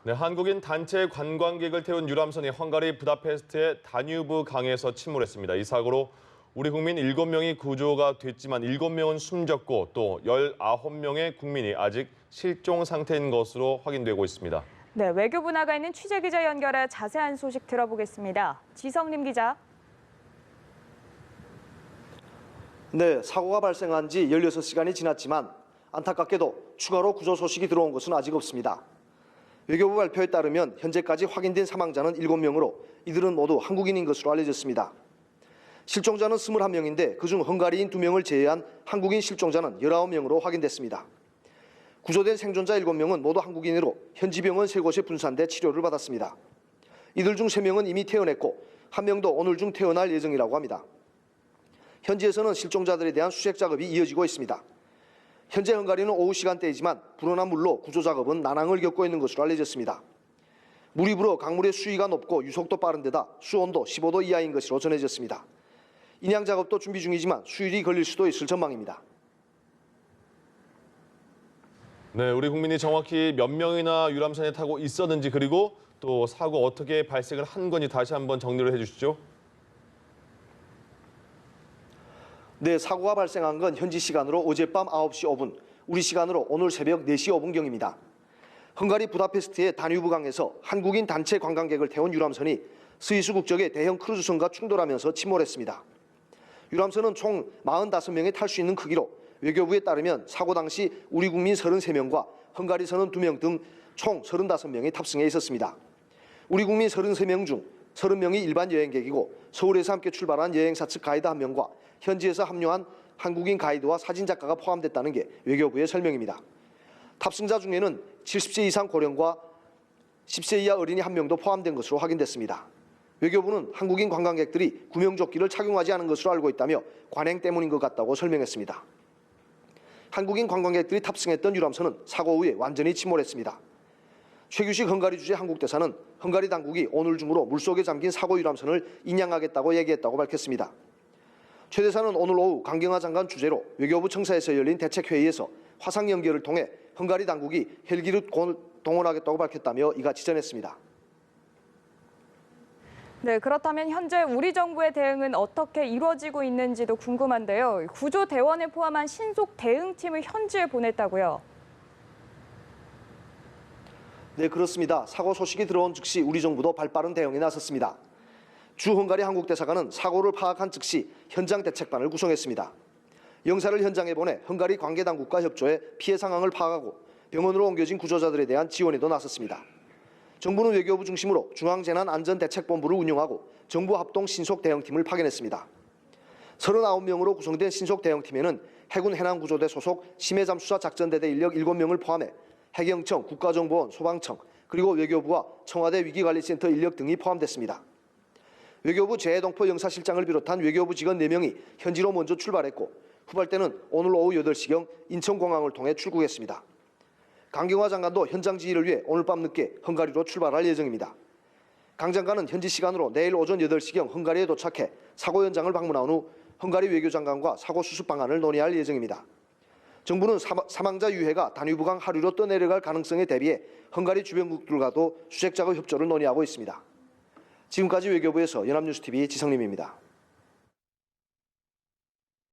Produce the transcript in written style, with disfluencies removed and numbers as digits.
네, 한국인 단체 관광객을 태운 유람선이 헝가리 부다페스트의 다뉴브 강에서 침몰했습니다. 이 사고로 우리 국민 7명이 구조가 됐지만 7명은 숨졌고 또 19명의 국민이 아직 실종 상태인 것으로 확인되고 있습니다. 네, 외교부 나가 있는 취재기자 연결해 자세한 소식 들어보겠습니다. 지성림 기자. 네, 사고가 발생한 지 16시간이 지났지만 안타깝게도 추가로 구조 소식이 들어온 것은 아직 없습니다. 외교부 발표에 따르면 현재까지 확인된 사망자는 7명으로 이들은 모두 한국인인 것으로 알려졌습니다. 실종자는 21명인데 그중 헝가리인 2명을 제외한 한국인 실종자는 19명으로 확인됐습니다. 구조된 생존자 7명은 모두 한국인으로 현지 병원 3곳에 분산돼 치료를 받았습니다. 이들 중 3명은 이미 퇴원했고 1명도 오늘 중 퇴원할 예정이라고 합니다. 현지에서는 실종자들에 대한 수색 작업이 이어지고 있습니다. 현재 헝가리는 오후 시간대이지만 불어난 물로 구조 작업은 난항을 겪고 있는 것으로 알려졌습니다. 물이 불어 강물의 수위가 높고 유속도 빠른 데다 수온도 15도 이하인 것으로 전해졌습니다. 인양 작업도 준비 중이지만 수율이 걸릴 수도 있을 전망입니다. 네, 우리 국민이 정확히 몇 명이나 유람선에 타고 있었는지 그리고 또 사고 어떻게 발생을 한 건지 다시 한번 정리를 해주시죠. 네, 사고가 발생한 건 현지 시간으로 어젯밤 9시 5분, 우리 시간으로 오늘 새벽 4시 5분경입니다. 헝가리 부다페스트의 다뉴브 강에서 한국인 단체 관광객을 태운 유람선이 스위스 국적의 대형 크루즈선과 충돌하면서 침몰했습니다. 유람선은 총 45명이 탈 수 있는 크기로 외교부에 따르면 사고 당시 우리 국민 33명과 헝가리선은 2명 등 총 35명이 탑승해 있었습니다. 우리 국민 33명 중 30명이 일반 여행객이고 서울에서 함께 출발한 여행사 측 가이드 1명과 현지에서 합류한 한국인 가이드와 사진작가가 포함됐다는 게 외교부의 설명입니다. 탑승자 중에는 70세 이상 고령과 10세 이하 어린이 1명도 포함된 것으로 확인됐습니다. 외교부는 한국인 관광객들이 구명조끼를 착용하지 않은 것으로 알고 있다며 관행 때문인 것 같다고 설명했습니다. 한국인 관광객들이 탑승했던 유람선은 사고 후에 완전히 침몰했습니다. 최규식 헝가리 주재 한국대사는 헝가리 당국이 오늘 중으로 물속에 잠긴 사고 유람선을 인양하겠다고 얘기했다고 밝혔습니다. 최 대사는 오늘 오후 강경화 장관 주재로 외교부 청사에서 열린 대책회의에서 화상 연결을 통해 헝가리 당국이 헬기를 동원하겠다고 밝혔다며 이같이 전했습니다. 네, 그렇다면 현재 우리 정부의 대응은 어떻게 이루어지고 있는지도 궁금한데요. 구조 대원을 포함한 신속 대응팀을 현지에 보냈다고요? 네, 그렇습니다. 사고 소식이 들어온 즉시 우리 정부도 발빠른 대응에 나섰습니다. 주 헝가리 한국대사관은 사고를 파악한 즉시 현장 대책반을 구성했습니다. 영사를 현장에 보내 헝가리 관계당국과 협조해 피해 상황을 파악하고 병원으로 옮겨진 구조자들에 대한 지원에도 나섰습니다. 정부는 외교부 중심으로 중앙재난안전대책본부를 운영하고 정부 합동 신속대응팀을 파견했습니다. 39명으로 구성된 신속대응팀에는 해군 해난구조대 소속 심해잠수사 작전대대 인력 7명을 포함해 해경청, 국가정보원, 소방청, 그리고 외교부와 청와대 위기관리센터 인력 등이 포함됐습니다. 외교부 재해동포 영사실장을 비롯한 외교부 직원 4명이 현지로 먼저 출발했고 후발대는 오늘 오후 8시경 인천공항을 통해 출국했습니다. 강경화 장관도 현장 지휘를 위해 오늘 밤 늦게 헝가리로 출발할 예정입니다. 강 장관은 현지 시간으로 내일 오전 8시경 헝가리에 도착해 사고 현장을 방문한 후 헝가리 외교장관과 사고 수습 방안을 논의할 예정입니다. 정부는 사망자 유해가 다뉴브강 하류로 떠내려갈 가능성에 대비해 헝가리 주변국들과도 수색 작업 협조를 논의하고 있습니다. 지금까지 외교부에서 연합뉴스TV 지성림입니다.